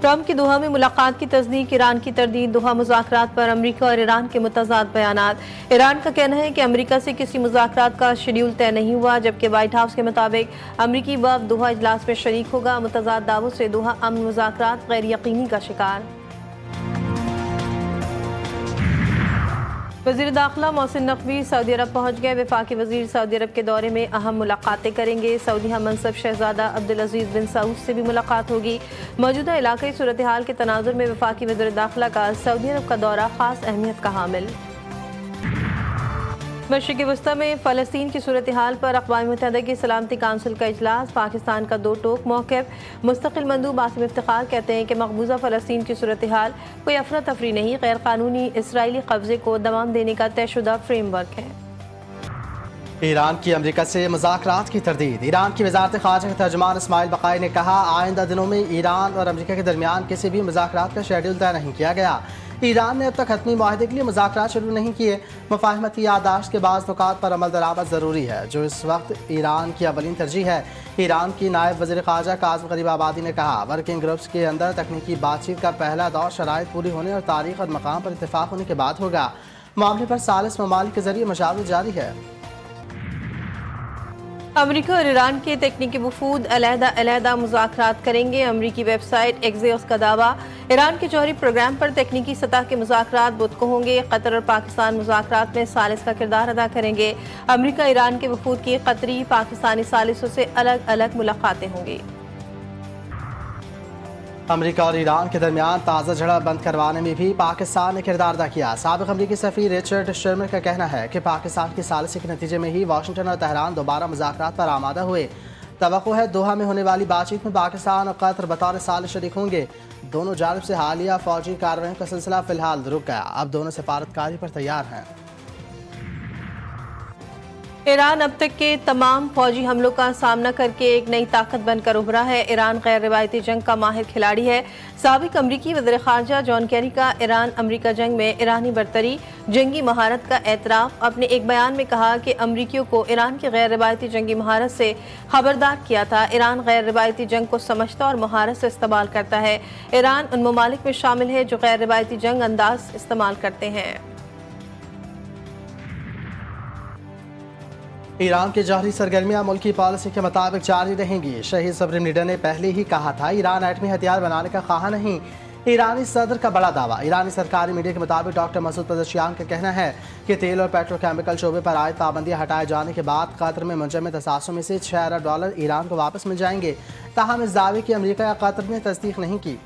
Trump کی Doha میں ملاقات کی تصدیق، ایران کی تردید۔ دوحہ مذاکرات پر امریکہ اور ایران کے متضاد بیانات۔ ایران کا کہنا ہے کہ امریکہ سے کسی مذاکرات کا شیڈول طے نہیں ہوا، جبکہ وائٹ ہاؤس کے مطابق امریکی وفد دوحہ اجلاس میں شریک ہوگا۔ متضاد دعووں سے دوحہ امن مذاکرات غیر یقینی کا شکار۔ وزیر داخلہ محسن نقوی سعودی عرب پہنچ گئے۔ وفاقی وزیر سعودی عرب کے دورے میں اہم ملاقاتیں کریں گے۔ سعودی ہم منصب شہزادہ عبدالعزیز بن سعود سے بھی ملاقات ہوگی۔ موجودہ علاقائی صورتحال کے تناظر میں وفاقی وزیر داخلہ کا سعودی عرب کا دورہ خاص اہمیت کا حامل۔ مشرق وسطی میں فلسطین کی صورتحال پر اقوام متحدہ کی سلامتی کونسل کا اجلاس۔ پاکستان کا دو ٹوک موقف۔ مستقل مندوب عاصم افتخار کہتے ہیں کہ مقبوضہ فلسطین کی صورتحال کوئی افراتفری نہیں، غیر قانونی اسرائیلی قبضے کو دوام دینے کا طے شدہ فریم ورک ہے۔ ایران کی امریکہ سے مذاکرات کی تردید۔ ایران کی وزارت خارجہ کے ترجمان اسماعیل بقائی نے کہا، آئندہ دنوں میں ایران اور امریکہ کے درمیان کسی بھی مذاکرات کا شیڈول طے نہیں کیا گیا۔ ایران نے اب تک حتمی معاہدے کے لیے مذاکرات شروع نہیں کیے۔ مفاہمتی یادداشت کے بعض نکات پر عمل درآمد ضروری ہے، جو اس وقت ایران کی اولین ترجیح ہے۔ ایران کی نائب وزیر خارجہ کاظم غریب آبادی نے کہا، ورکنگ گروپس کے اندر تکنیکی بات چیت کا پہلا دور شرائط پوری ہونے اور تاریخ اور مقام پر اتفاق ہونے کے بعد ہوگا۔ معاملے پر ثالث ممالک کے ذریعے مشاورت جاری ہے۔ امریکہ اور ایران کے تکنیکی وفود علیحدہ مذاکرات کریں گے۔ امریکی ویب سائٹ ایکزیوس کا دعویٰ، ایران کے جوہری پروگرام پر تکنیکی سطح کے مذاکرات بدھ کو ہوں گے۔ قطر اور پاکستان مذاکرات میں ثالث کا کردار ادا کریں گے۔ امریکہ ایران کے وفود کی قطری پاکستانی ثالثوں سے الگ الگ ملاقاتیں ہوں گی۔ امریکہ اور ایران کے درمیان تازہ جھڑپ بند کروانے میں بھی پاکستان نے کردار ادا کیا۔ سابق امریکی سفیر رچرڈ شرمر کا کہنا ہے کہ پاکستان کی ثالثی کے نتیجے میں ہی واشنگٹن اور تہران دوبارہ مذاکرات پر آمادہ ہوئے۔ توقع ہے دوحہ میں ہونے والی بات چیت میں پاکستان اور قطر بطور ثالث شریک ہوں گے۔ دونوں جانب سے حالیہ فوجی کارروائیوں کا سلسلہ فی الحال رک گیا، اب دونوں سفارتکاری پر تیار ہیں۔ ایران اب تک کے تمام فوجی حملوں کا سامنا کر کے ایک نئی طاقت بن کر ابھرا ہے۔ ایران غیر روایتی جنگ کا ماہر کھلاڑی ہے۔ سابق امریکی وزیر خارجہ جان کیری کا ایران امریکہ جنگ میں ایرانی برتری، جنگی مہارت کا اعتراف۔ اپنے ایک بیان میں کہا کہ امریکیوں کو ایران کی غیر روایتی جنگی مہارت سے خبردار کیا تھا۔ ایران غیر روایتی جنگ کو سمجھتا اور مہارت سے استعمال کرتا ہے۔ ایران ان ممالک میں شامل ہے جو غیر روایتی جنگ انداز استعمال کرتے ہیں۔ ایران کی جوہری سرگرمیاں ملکی پالیسی کے مطابق جاری رہیں گی۔ شہید صبری لیڈر نے پہلے ہی کہا تھا، ایران ایٹمی ہتھیار بنانے کا خواہاں نہیں۔ ایرانی صدر کا بڑا دعویٰ۔ ایرانی سرکاری میڈیا کے مطابق ڈاکٹر مسعود پزشکیان کا کہنا ہے کہ تیل اور پیٹرو کیمیکل شعبے پر عائد پابندیاں ہٹائے جانے کے بعد قطر میں منجمد اثاثوں میں سے $6 ارب ایران کو واپس مل جائیں گے۔ تاہم اس دعوے کی امریکہ یا قطر نے تصدیق نہیں کی۔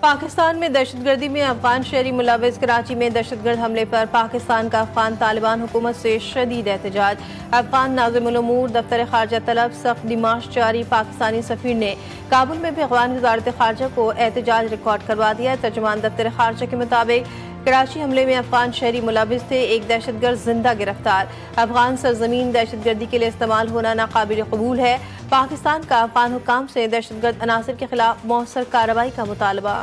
پاکستان میں دہشت گردی میں افغان شہری ملوث۔ کراچی میں دہشت گرد حملے پر پاکستان کا افغان طالبان حکومت سے شدید احتجاج۔ افغان ناظم الامور دفتر خارجہ طلب سخت ڈیمارش جاری۔ پاکستانی سفیر نے کابل میں بھی افغان وزارت خارجہ کو احتجاج ریکارڈ کروا دیا۔ ترجمان دفتر خارجہ کے مطابق کراچی حملے میں افغان شہری ملوث تھے، ایک دہشت گرد زندہ گرفتار۔ افغان سرزمین دہشت گردی کے لیے استعمال ہونا ناقابل قبول ہے۔ پاکستان کا افغان حکام سے دہشت گرد عناصر کے خلاف مؤثر کارروائی کا مطالبہ۔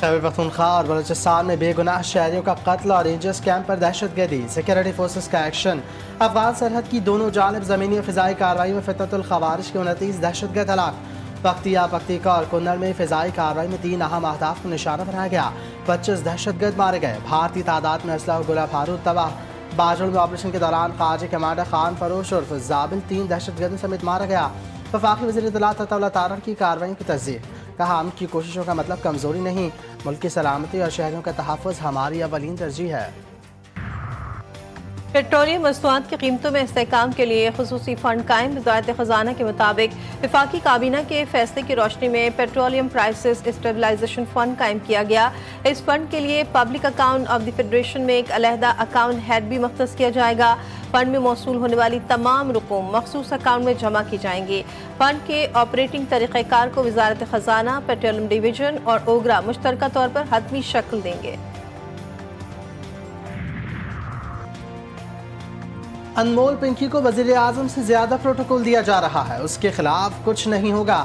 خیبر پختونخوا اور بلوچستان میں بے گناہ شہریوں کا قتل اور رینجرز کیمپ پر دہشت گردی، سیکورٹی فورسز کا ایکشن۔ افغان سرحد کی دونوں جانب زمینی اور فضائی کارروائی میں فتنۃ الخوارج کے 29 دہشت گرد ہلاک۔ پکتیا، پکتیکا اور کنڑ میں فضائی کارروائی میں 3 اہم اہداف کو نشانہ بنایا گیا۔ 25 دہشت گرد مارے گئے۔ بھارتی تعداد میں اسلحہ و گولہ بارود تباہ۔ باجوڑ میں آپریشن کے دوران خارجی کمانڈر خان فروش عرف زابل 3 دہشت گردوں سمیت مارا گیا۔ وفاقی وزیر اطلاعات عطا اللہ تارڑ کی کارروائیوں کی تصدیق۔ کہا، ہم کی کوششوں کا مطلب کمزوری نہیں، ملک کی سلامتی اور شہریوں کا تحفظ ہماری اولین ترجیح ہے۔ پیٹرولیم مصنوعات کی قیمتوں میں استحکام کے لیے خصوصی فنڈ قائم۔ وزارت خزانہ کے مطابق وفاقی کابینہ کے فیصلے کی روشنی میں پیٹرولیم پرائسز اسٹیبلائزیشن فنڈ قائم کیا گیا۔ اس فنڈ کے لیے public account of the federation میں ایک علیحدہ اکاؤنٹ ہیڈ بھی مختص کیا جائے گا۔ فنڈ میں موصول ہونے والی تمام رقوم مخصوص اکاؤنٹ میں جمع کی جائیں گی۔ فنڈ کے آپریٹنگ طریقہ کار کو وزارت خزانہ، پیٹرولیم ڈویژن اور اوگرا مشترکہ طور پر حتمی شکل دیں گے۔ انمول پنکی کو وزیر اعظم سے زیادہ پروٹوکول دیا جا رہا ہے، اس کے خلاف کچھ نہیں ہوگا۔